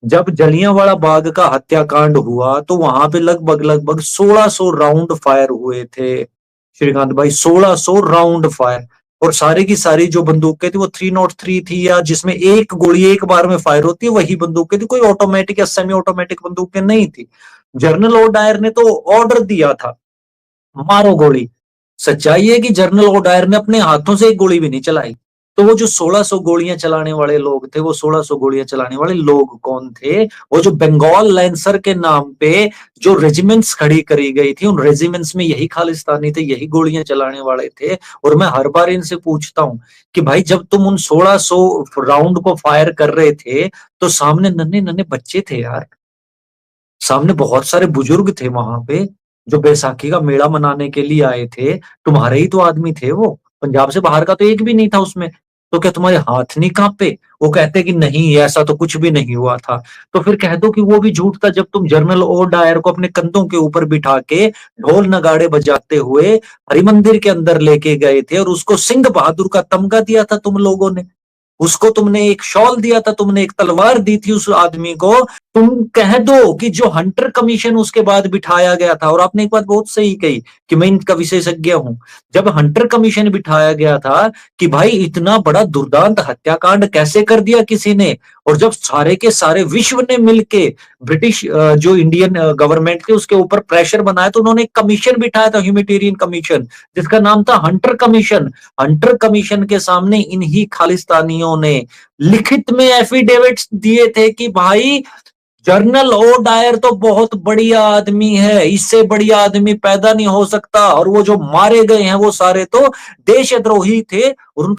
जब जलियांवाला बाग का हत्याकांड हुआ तो वहां पे लगभग लगभग 1600 राउंड फायर हुए थे श्रीकांत भाई, 1600 राउंड फायर। और सारी की सारी जो बंदूकें थी वो 303 थी, या जिसमें एक गोली एक बार में फायर होती है वही बंदूकें थी, कोई ऑटोमेटिक या सेमी ऑटोमेटिक बंदूकें नहीं थी। जनरल ओडायर ने तो ऑर्डर दिया था, मारो गोली। सच्चाई है कि जनरल ओडायर ने अपने हाथों से एक गोली भी नहीं चलाई। तो वो जो 1600 गोलियां चलाने वाले लोग थे, वो 1600 गोलियां चलाने वाले लोग कौन थे? वो जो बंगाल लैंसर के नाम पे जो रेजिमेंट्स खड़ी करी गई थी, उन रेजिमेंट्स में यही खालिस्तानी थे, यही गोलियां चलाने वाले थे। और मैं हर बार इनसे पूछता हूं कि भाई जब तुम उन 1600 राउंड को फायर कर रहे थे तो सामने नन्हे नन्हे बच्चे थे यार, सामने बहुत सारे बुजुर्ग थे वहां पे जो बैसाखी का मेला मनाने के लिए आए थे। तुम्हारे ही तो आदमी थे वो, पंजाब से बाहर का तो एक भी नहीं था उसमें। तो क्या तुम्हारे हाथ नहीं कांपे? वो कहते कि नहीं ऐसा तो कुछ भी नहीं हुआ था। तो फिर कह दो कि वो भी झूठ था, जब तुम जनरल ओ डायर को अपने कंधों के ऊपर बिठा के ढोल नगाड़े बजाते हुए हरिमंदिर के अंदर लेके गए थे और उसको सिंह बहादुर का तमगा दिया था तुम लोगों ने। उसको तुमने एक शॉल दिया था, तुमने एक तलवार दी थी उस आदमी को। तुम कह दो कि जो हंटर कमीशन उसके बाद बिठाया गया था, और आपने एक बात बहुत सही कही कि मैं इनका विशेषज्ञ हूं। जब हंटर कमीशन बिठाया गया था कि भाई इतना बड़ा दुर्दांत हत्याकांड कैसे कर दिया किसी ने, और जब सारे के सारे विश्व ने मिलके ब्रिटिश जो इंडियन गवर्नमेंट थे उसके ऊपर प्रेशर बनाया, तो उन्होंने एक कमीशन बिठाया था, ह्यूमैनिटेरियन कमीशन, जिसका नाम था हंटर कमीशन। हंटर कमीशन के सामने इन्हीं खालिस्तानियों ने लिखित में एफिडेविट्स दिए थे कि भाई जनरल ओ डायर तो बहुत बढ़िया आदमी है, इससे बढ़िया आदमी पैदा नहीं हो सकता, और वो जो मारे गए हैं वो सारे तो देशद्रोही थे। और